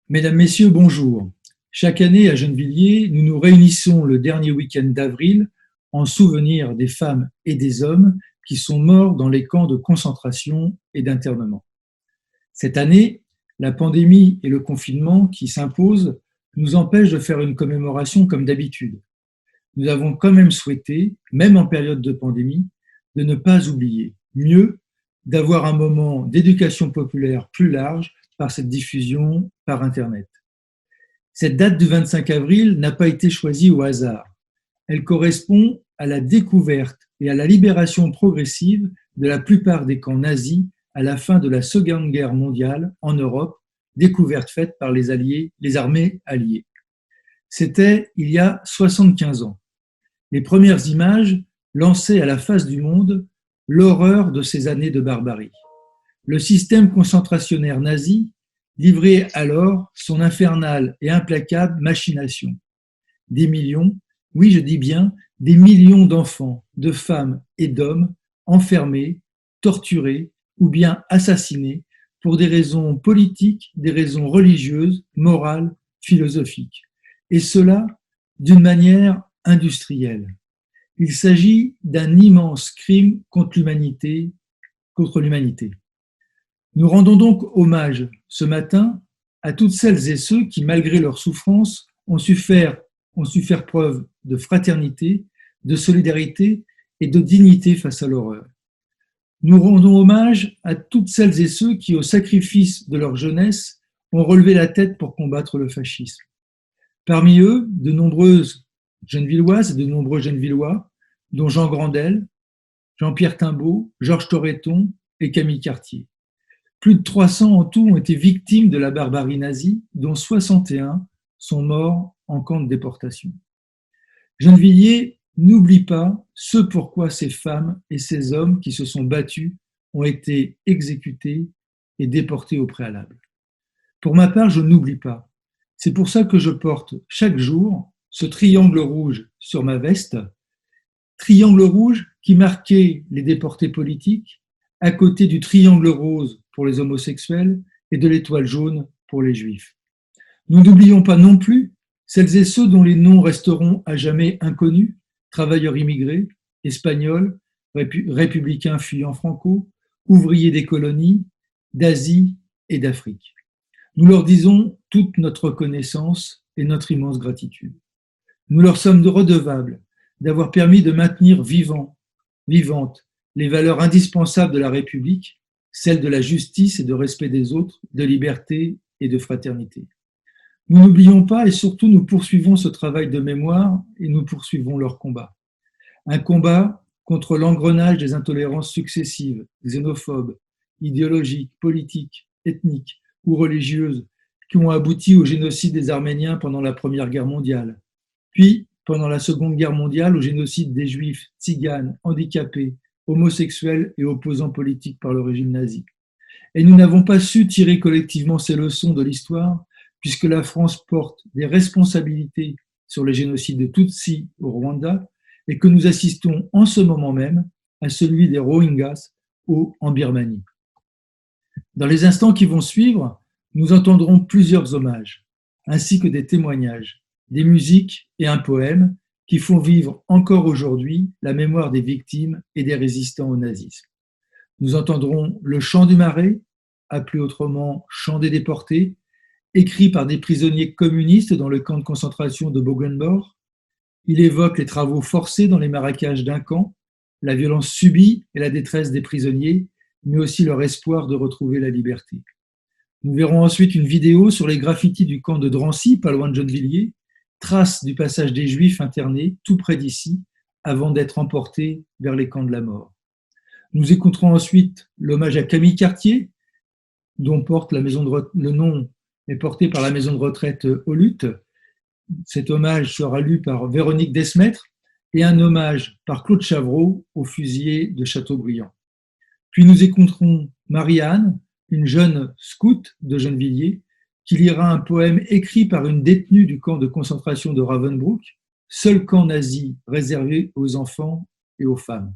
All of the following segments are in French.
Mesdames, Messieurs, bonjour. Chaque année à Gennevilliers, nous nous réunissons le dernier week-end d'avril en souvenir des femmes et des hommes qui sont morts dans les camps de concentration et d'internement. Cette année, la pandémie et le confinement qui s'imposent nous empêchent de faire une commémoration comme d'habitude. Nous avons quand même souhaité, même en période de pandémie, de ne pas oublier. Mieux, d'avoir un moment d'éducation populaire plus large par cette diffusion par Internet. Cette date du 25 avril n'a pas été choisie au hasard. Elle correspond à la découverte et à la libération progressive de la plupart des camps nazis à la fin de la Seconde Guerre mondiale en Europe, découverte faite par les armées alliées. C'était il y a 75 ans. Les premières images lançaient à la face du monde l'horreur de ces années de barbarie. Le système concentrationnaire nazi livrait alors son infernale et implacable machination. Des millions, oui je dis bien, des millions d'enfants, de femmes et d'hommes enfermés, torturés ou bien assassinés pour des raisons politiques, des raisons religieuses, morales, philosophiques. Et cela d'une manière industrielle. Il s'agit d'un immense crime contre l'humanité. Nous rendons donc hommage ce matin à toutes celles et ceux qui, malgré leur souffrance, ont su faire preuve de fraternité, de solidarité et de dignité face à l'horreur. Nous rendons hommage à toutes celles et ceux qui, au sacrifice de leur jeunesse, ont relevé la tête pour combattre le fascisme. Parmi eux, de nombreuses Gennevilloises et de nombreux Gennevillois, dont Jean Grandel, Jean-Pierre Timbaud, Georges Toretton et Camille Cartier. Plus de 300 en tout ont été victimes de la barbarie nazie, dont 61 sont morts en camp de déportation. Gennevilliers n'oublie pas ce pourquoi ces femmes et ces hommes qui se sont battus ont été exécutés et déportés au préalable. Pour ma part, je n'oublie pas. C'est pour ça que je porte chaque jour ce triangle rouge sur ma veste, triangle rouge qui marquait les déportés politiques, à côté du triangle rose pour les homosexuels et de l'étoile jaune pour les juifs. Nous n'oublions pas non plus celles et ceux dont les noms resteront à jamais inconnus, travailleurs immigrés, espagnols, républicains fuyant Franco, ouvriers des colonies, d'Asie et d'Afrique. Nous leur disons toute notre reconnaissance et notre immense gratitude. Nous leur sommes redevables d'avoir permis de maintenir vivantes les valeurs indispensables de la République, celles de la justice et de respect des autres, de liberté et de fraternité. Nous n'oublions pas et surtout nous poursuivons ce travail de mémoire et nous poursuivons leur combat. Un combat contre l'engrenage des intolérances successives, xénophobes, idéologiques, politiques, ethniques ou religieuses qui ont abouti au génocide des Arméniens pendant la Première Guerre mondiale, puis pendant la Seconde Guerre mondiale au génocide des Juifs, tziganes, handicapés, homosexuels et opposants politiques par le régime nazi. Et nous n'avons pas su tirer collectivement ces leçons de l'histoire puisque la France porte des responsabilités sur les génocides de Tutsis au Rwanda et que nous assistons en ce moment même à celui des Rohingyas en Birmanie. Dans les instants qui vont suivre, nous entendrons plusieurs hommages, ainsi que des témoignages, des musiques et un poème qui font vivre encore aujourd'hui la mémoire des victimes et des résistants au nazisme. Nous entendrons le chant du Marais, appelé autrement chant des déportés, écrit par des prisonniers communistes dans le camp de concentration de Bögenbor. Il évoque les travaux forcés dans les marécages d'un camp, la violence subie et la détresse des prisonniers, mais aussi leur espoir de retrouver la liberté. Nous verrons ensuite une vidéo sur les graffitis du camp de Drancy, pas loin de Gennevilliers, trace du passage des Juifs internés tout près d'ici, avant d'être emportés vers les camps de la mort. Nous écouterons ensuite l'hommage à Camille Cartier, dont le nom est porté par la maison de retraite aux Luttes. Cet hommage sera lu par Véronique Desmaîtres et un hommage par Claude Chavreau aux fusillés de Châteaubriand. Puis nous écouterons Marie-Anne, une jeune scout de Gennevilliers, qui lira un poème écrit par une détenue du camp de concentration de Ravensbrück, seul camp nazi réservé aux enfants et aux femmes.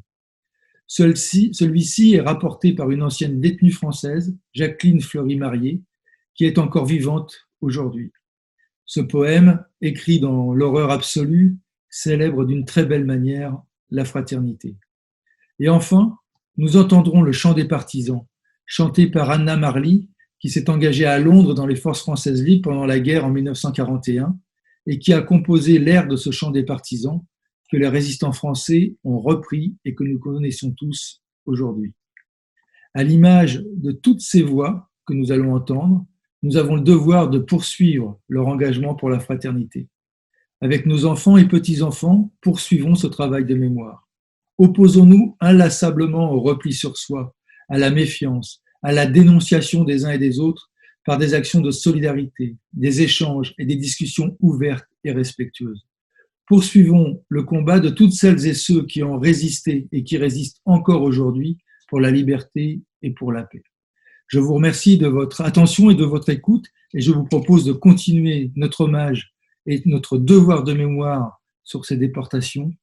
Celui-ci est rapporté par une ancienne détenue française, Jacqueline Fleury-Marié, qui est encore vivante aujourd'hui. Ce poème, écrit dans l'horreur absolue, célèbre d'une très belle manière la fraternité. Et enfin, nous entendrons le chant des partisans, chanté par Anna Marley, qui s'est engagée à Londres dans les forces françaises libres pendant la guerre en 1941 et qui a composé l'air de ce chant des partisans que les résistants français ont repris et que nous connaissons tous aujourd'hui. À l'image de toutes ces voix que nous allons entendre, nous avons le devoir de poursuivre leur engagement pour la fraternité. Avec nos enfants et petits-enfants, poursuivons ce travail de mémoire. Opposons-nous inlassablement au repli sur soi, à la méfiance, à la dénonciation des uns et des autres par des actions de solidarité, des échanges et des discussions ouvertes et respectueuses. Poursuivons le combat de toutes celles et ceux qui ont résisté et qui résistent encore aujourd'hui pour la liberté et pour la paix. Je vous remercie de votre attention et de votre écoute et je vous propose de continuer notre hommage et notre devoir de mémoire sur ces déportations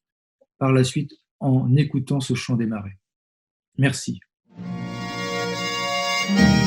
par la suite en écoutant ce chant des marais. Merci. Pas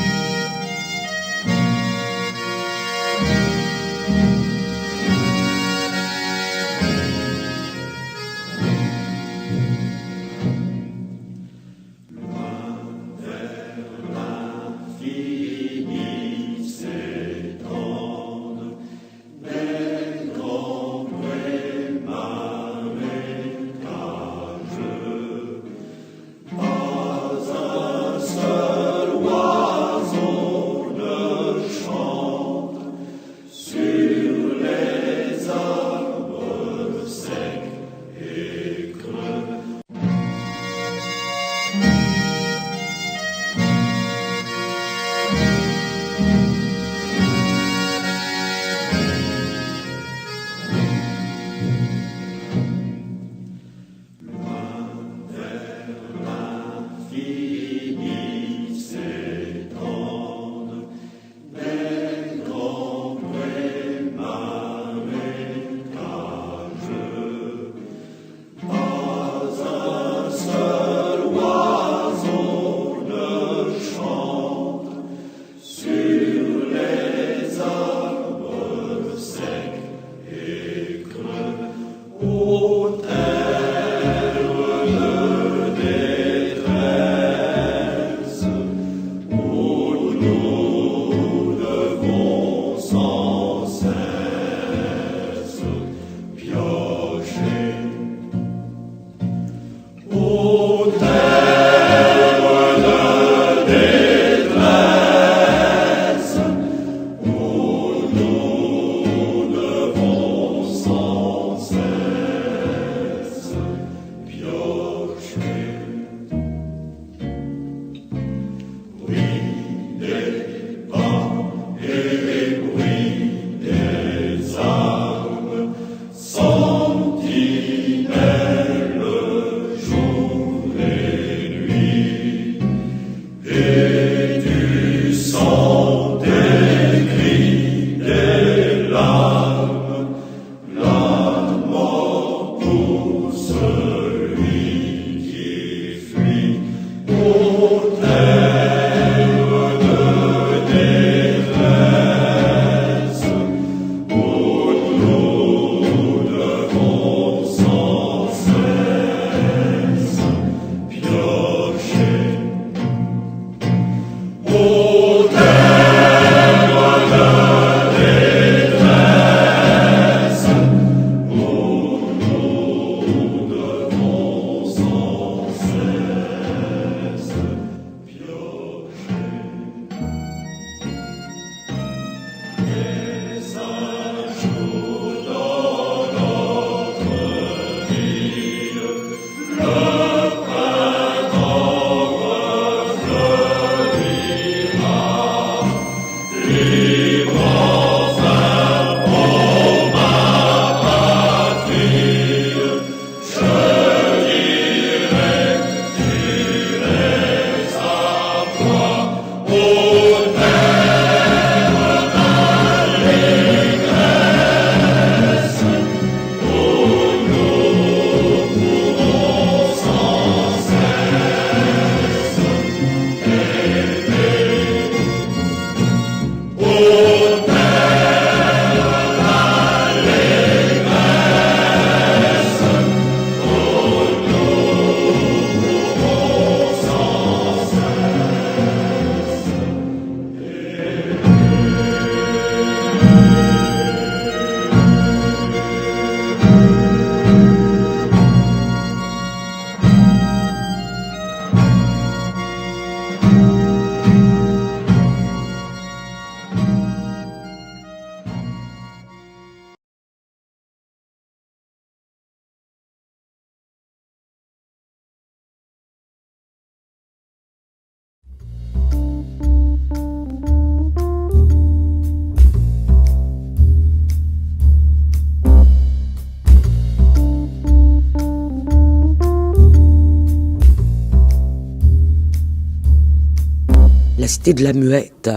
cité de la Muette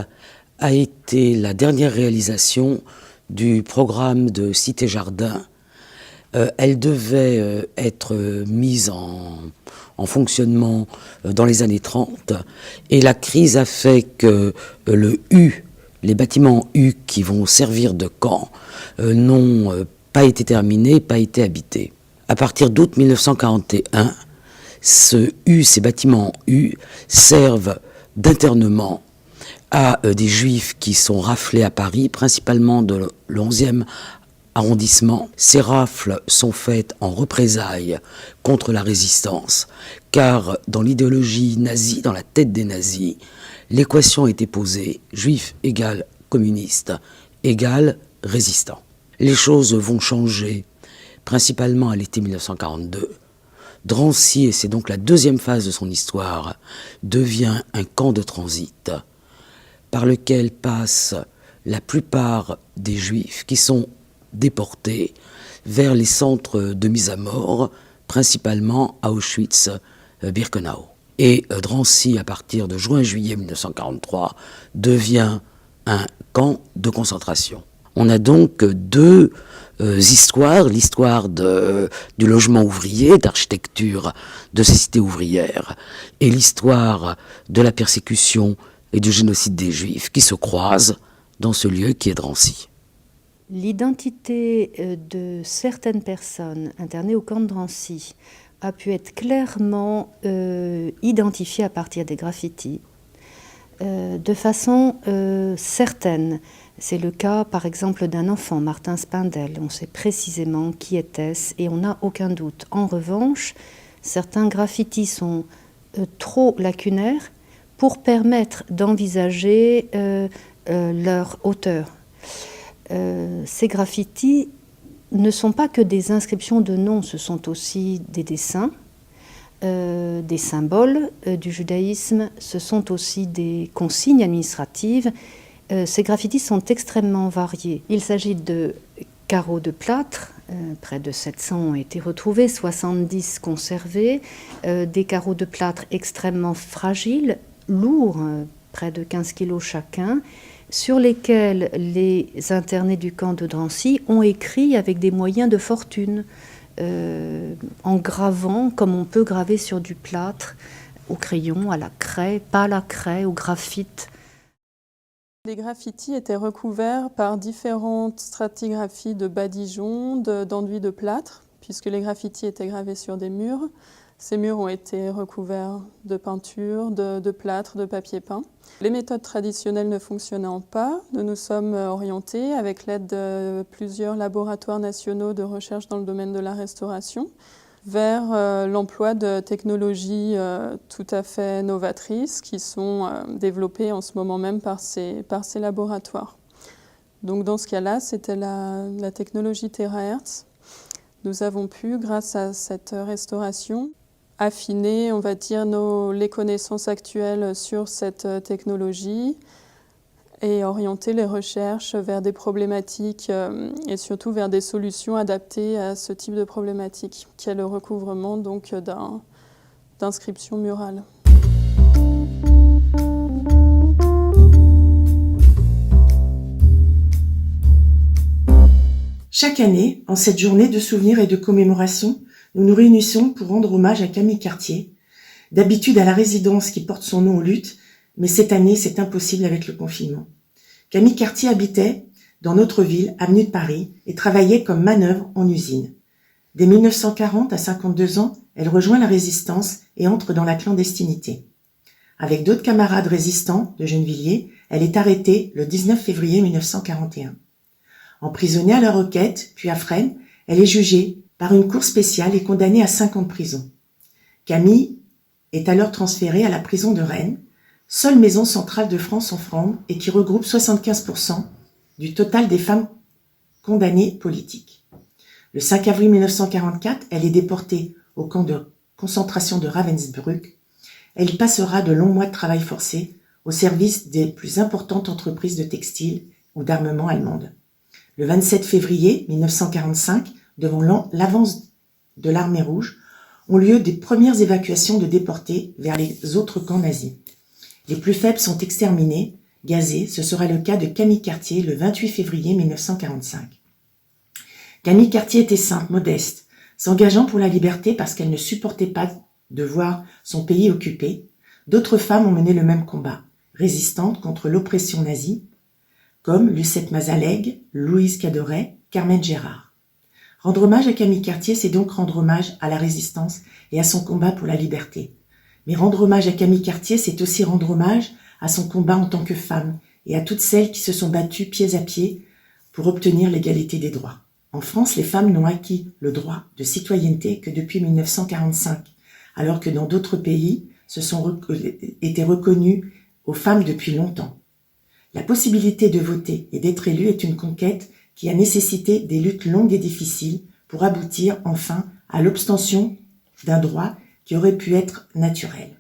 a été la dernière réalisation du programme de Cité-Jardin. Elle devait être mise en fonctionnement dans les années 30 et la crise a fait que les bâtiments U qui vont servir de camp n'ont pas été terminés, pas été habités. À partir d'août 1941, ces bâtiments U servent d'internement à des juifs qui sont raflés à Paris, principalement de le 11e arrondissement. Ces rafles sont faites en représailles contre la résistance, car dans l'idéologie nazie, dans la tête des nazis, l'équation était posée, juif égale communiste égale résistant. Les choses vont changer, principalement à l'été 1942. Drancy, et c'est donc la deuxième phase de son histoire, devient un camp de transit par lequel passent la plupart des juifs qui sont déportés vers les centres de mise à mort, principalement à Auschwitz-Birkenau. Et Drancy, à partir de juin-juillet 1943, devient un camp de concentration. On a donc deux histoires, l'histoire du logement ouvrier, d'architecture de ces cités ouvrières, et l'histoire de la persécution et du génocide des Juifs qui se croisent dans ce lieu qui est Drancy. L'identité de certaines personnes internées au camp de Drancy a pu être clairement identifiée à partir des graffitis, de façon certaine. C'est le cas, par exemple, d'un enfant, Martin Spindel. On sait précisément qui était-ce et on n'a aucun doute. En revanche, certains graffitis sont trop lacunaires pour permettre d'envisager leur auteur. Ces graffitis ne sont pas que des inscriptions de noms, ce sont aussi des dessins, des symboles du judaïsme, ce sont aussi des consignes administratives. Ces graffitis sont extrêmement variés. Il s'agit de carreaux de plâtre, près de 700 ont été retrouvés, 70 conservés, des carreaux de plâtre extrêmement fragiles, lourds, près de 15 kilos chacun, sur lesquels les internés du camp de Drancy ont écrit avec des moyens de fortune, en gravant comme on peut graver sur du plâtre, au crayon, à la craie, pas à la craie, au graphite. Les graffitis étaient recouverts par différentes stratigraphies de badigeons, d'enduits de plâtre, puisque les graffitis étaient gravés sur des murs. Ces murs ont été recouverts de peinture, de plâtre, de papier peint. Les méthodes traditionnelles ne fonctionnant pas, nous nous sommes orientés, avec l'aide de plusieurs laboratoires nationaux de recherche dans le domaine de la restauration, vers l'emploi de technologies tout à fait novatrices qui sont développées en ce moment même par ces laboratoires. Donc dans ce cas-là, c'était la technologie Terahertz. Nous avons pu, grâce à cette restauration, affiner, on va dire, les connaissances actuelles sur cette technologie et orienter les recherches vers des problématiques et surtout vers des solutions adaptées à ce type de problématique, qui est le recouvrement donc d'inscriptions murales. Chaque année, en cette journée de souvenirs et de commémoration, nous nous réunissons pour rendre hommage à Camille Cartier, d'habitude à la résidence qui porte son nom aux luttes, mais cette année c'est impossible avec le confinement. Camille Cartier habitait dans notre ville, avenue de Paris, et travaillait comme manœuvre en usine. Dès 1940, à 52 ans, elle rejoint la résistance et entre dans la clandestinité. Avec d'autres camarades résistants de Gennevilliers, elle est arrêtée le 19 février 1941. Emprisonnée à La Roquette, puis à Fresnes, elle est jugée par une cour spéciale et condamnée à 5 ans de prison. Camille est alors transférée à la prison de Rennes, seule maison centrale de France en Flandre et qui regroupe 75% du total des femmes condamnées politiques. Le 5 avril 1944, elle est déportée au camp de concentration de Ravensbrück. Elle y passera de longs mois de travail forcé au service des plus importantes entreprises de textile ou d'armement allemandes. Le 27 février 1945, devant l'avance de l'armée rouge, ont lieu des premières évacuations de déportés vers les autres camps nazis. Les plus faibles sont exterminés, gazés. Ce sera le cas de Camille Cartier le 28 février 1945. Camille Cartier était simple, modeste, s'engageant pour la liberté parce qu'elle ne supportait pas de voir son pays occupé. D'autres femmes ont mené le même combat, résistantes contre l'oppression nazie, comme Lucette Mazaleg, Louise Cadoret, Carmen Gérard. Rendre hommage à Camille Cartier, c'est donc rendre hommage à la résistance et à son combat pour la liberté. Mais rendre hommage à Camille Cartier, c'est aussi rendre hommage à son combat en tant que femme et à toutes celles qui se sont battues pied à pied pour obtenir l'égalité des droits. En France, les femmes n'ont acquis le droit de citoyenneté que depuis 1945, alors que dans d'autres pays, étaient reconnues aux femmes depuis longtemps. La possibilité de voter et d'être élu est une conquête qui a nécessité des luttes longues et difficiles pour aboutir enfin à l'obtention d'un droit qui aurait pu être naturel.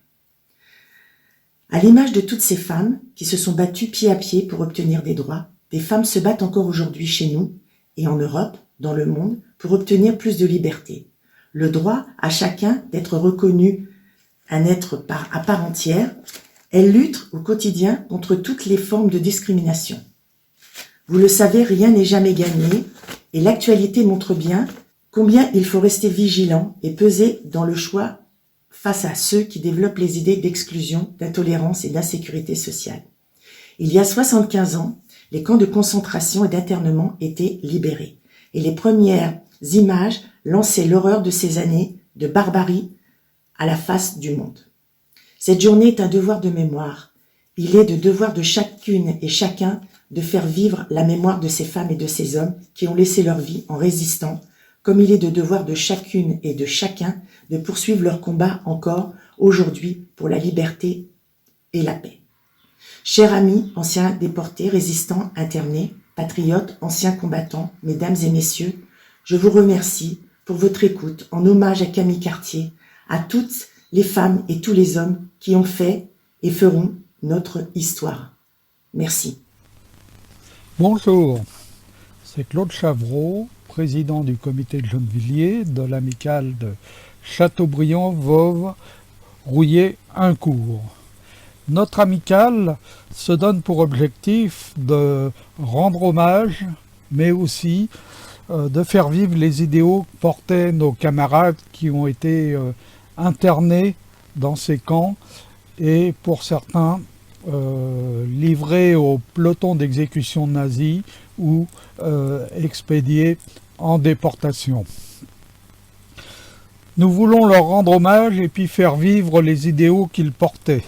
À l'image de toutes ces femmes qui se sont battues pied à pied pour obtenir des droits, des femmes se battent encore aujourd'hui chez nous et en Europe, dans le monde, pour obtenir plus de liberté. Le droit à chacun d'être reconnu un être à part entière. Elles luttent au quotidien contre toutes les formes de discrimination. Vous le savez, rien n'est jamais gagné et l'actualité montre bien combien il faut rester vigilant et peser dans le choix face à ceux qui développent les idées d'exclusion, d'intolérance et d'insécurité sociale. Il y a 75 ans, les camps de concentration et d'internement étaient libérés et les premières images lançaient l'horreur de ces années de barbarie à la face du monde. Cette journée est un devoir de mémoire. Il est de devoir de chacune et chacun de faire vivre la mémoire de ces femmes et de ces hommes qui ont laissé leur vie en résistant, comme il est de devoir de chacune et de chacun de poursuivre leur combat encore aujourd'hui pour la liberté et la paix. Chers amis, anciens déportés, résistants, internés, patriotes, anciens combattants, mesdames et messieurs, je vous remercie pour votre écoute en hommage à Camille Cartier, à toutes les femmes et tous les hommes qui ont fait et feront notre histoire. Merci. Bonjour, c'est Claude Chavreau, président du comité de Gennevilliers de l'amicale de Châteaubriand, Voves, Rouillé, Incourt. Notre amicale se donne pour objectif de rendre hommage, mais aussi de faire vivre les idéaux que portaient nos camarades qui ont été internés dans ces camps et pour certains livrés au peloton d'exécution nazie ou expédiés en déportation. Nous voulons leur rendre hommage et puis faire vivre les idéaux qu'ils portaient.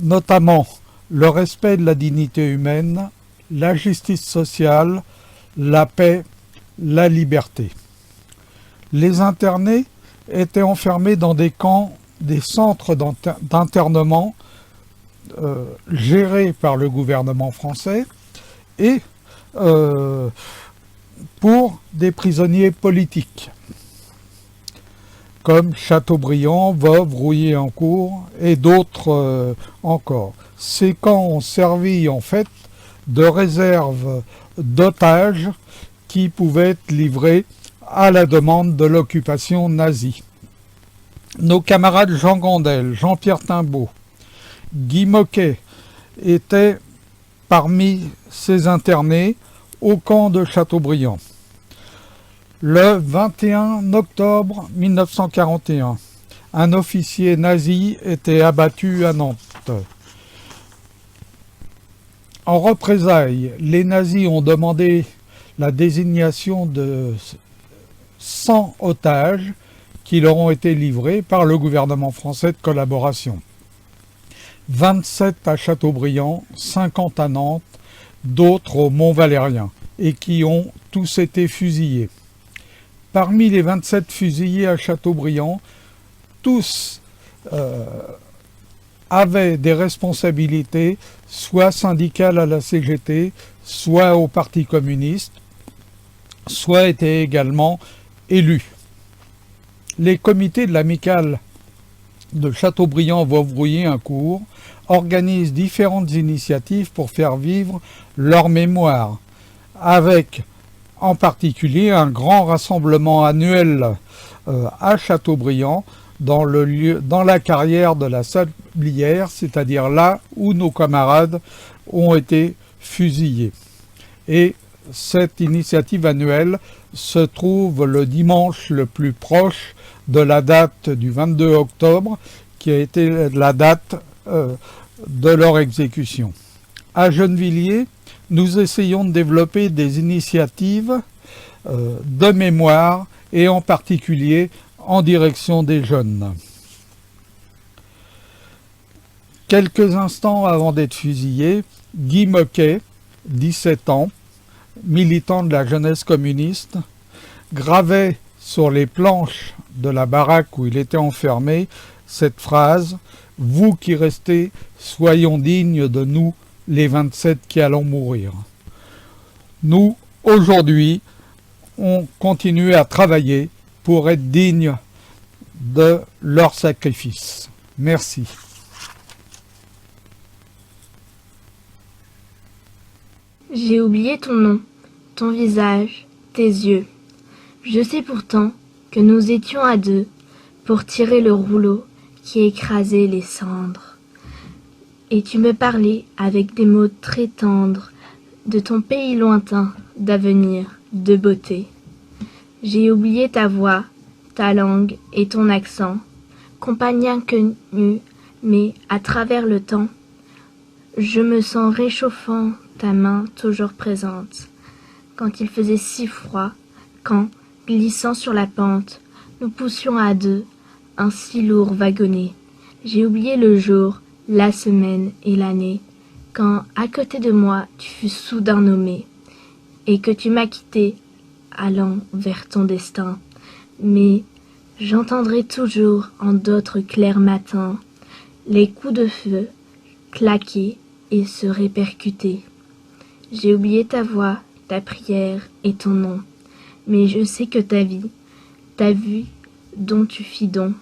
Notamment le respect de la dignité humaine, la justice sociale, la paix, la liberté. Les internés étaient enfermés dans des camps, des centres d'internement gérés par le gouvernement français et pour des prisonniers politiques comme Châteaubriand, Voves, Rouillé-en-Cour et d'autres encore. Ces camps ont servi en fait de réserve d'otages qui pouvaient être livrés à la demande de l'occupation nazie. Nos camarades Jean Gondel, Jean-Pierre Timbaud, Guy Moquet étaient parmi ces internés au camp de Châteaubriand. Le 21 octobre 1941, un officier nazi était abattu à Nantes. En représailles, les nazis ont demandé la désignation de 100 otages qui leur ont été livrés par le gouvernement français de collaboration. 27 à Châteaubriand, 50 à Nantes, d'autres au Mont-Valérien, et qui ont tous été fusillés. Parmi les 27 fusillés à Châteaubriand, tous avaient des responsabilités, soit syndicales à la CGT, soit au Parti communiste, soit étaient également élus. Les comités de l'amicale de Châteaubriand, Voves, Rouillé-en-Cour organisent différentes initiatives pour faire vivre leur mémoire, avec en particulier un grand rassemblement annuel à Châteaubriand dans la carrière de la Sablière, c'est-à-dire là où nos camarades ont été fusillés. Et cette initiative annuelle se trouve le dimanche le plus proche de la date du 22 octobre, qui a été la date de leur exécution. À Gennevilliers, nous essayons de développer des initiatives de mémoire et en particulier en direction des jeunes. Quelques instants avant d'être fusillé, Guy Moquet, 17 ans, militant de la jeunesse communiste, gravait sur les planches de la baraque où il était enfermé cette phrase « Vous qui restez, soyons dignes de nous, les 27 qui allons mourir ». Nous, aujourd'hui, on continue à travailler pour être dignes de leur sacrifice. Merci. J'ai oublié ton nom, ton visage, tes yeux. Je sais pourtant que nous étions à deux pour tirer le rouleau qui écrasait les cendres. Et tu me parlais avec des mots très tendres de ton pays lointain, d'avenir, de beauté. J'ai oublié ta voix, ta langue et ton accent, compagnie inconnue, mais à travers le temps, je me sens réchauffant ta main toujours présente. Quand il faisait si froid, quand, glissant sur la pente, nous poussions à deux un si lourd wagonnet. J'ai oublié le jour, la semaine et l'année, quand à côté de moi tu fus soudain nommé, et que tu m'as quitté, allant vers ton destin. Mais j'entendrai toujours en d'autres clairs matins les coups de feu claquer et se répercuter. J'ai oublié ta voix, ta prière et ton nom, mais je sais que ta vie dont tu fis don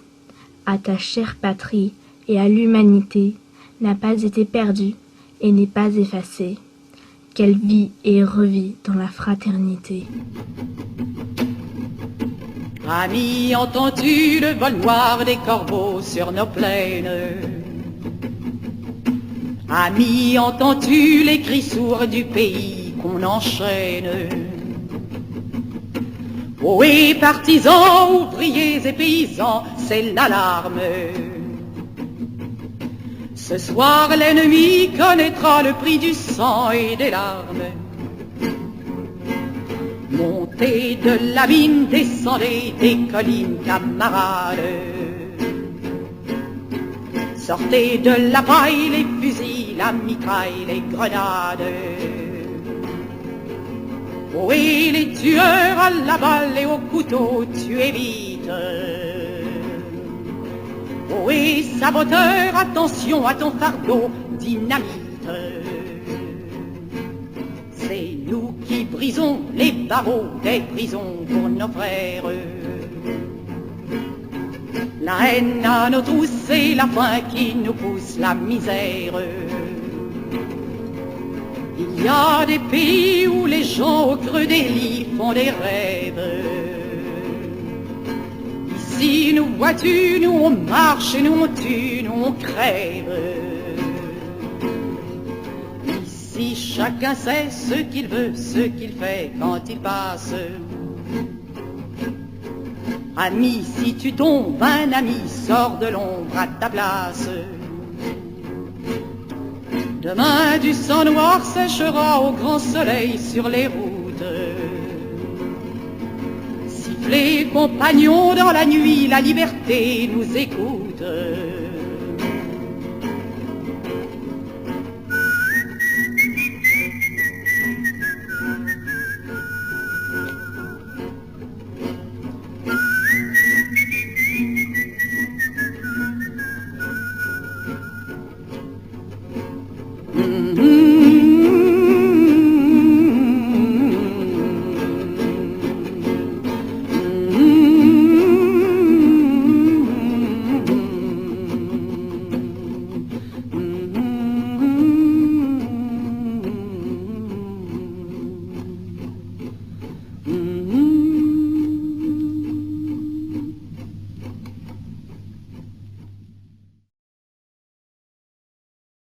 à ta chère patrie et à l'humanité, n'a pas été perdue et n'est pas effacée, qu'elle vit et revit dans la fraternité. Amis, entends-tu le vol noir des corbeaux sur nos plaines? Amis, entends-tu les cris sourds du pays qu'on enchaîne? Ohé, partisans, ouvriers et paysans, c'est l'alarme. Ce soir, l'ennemi connaîtra le prix du sang et des larmes. Montez de la mine, descendez des collines, camarades. Sortez de la paille, les fusils, la mitraille, les grenades. Ohé, les tueurs à la balle et au couteau, tuez vite. Ohé, saboteur, attention à ton fardeau, dynamite. C'est nous qui brisons les barreaux des prisons pour nos frères. La haine à nos trousses, c'est la faim qui nous pousse la misère. Il y a des pays où les gens au creux des lits font des rêves. Ici, nous vois-tu, nous on marche, nous on tue, nous on crève. Ici, chacun sait ce qu'il veut, ce qu'il fait quand il passe. Ami, si tu tombes, un ami sort de l'ombre à ta place. Demain, du sang noir séchera au grand soleil sur les routes. Sifflez, compagnons, dans la nuit, la liberté nous écoute.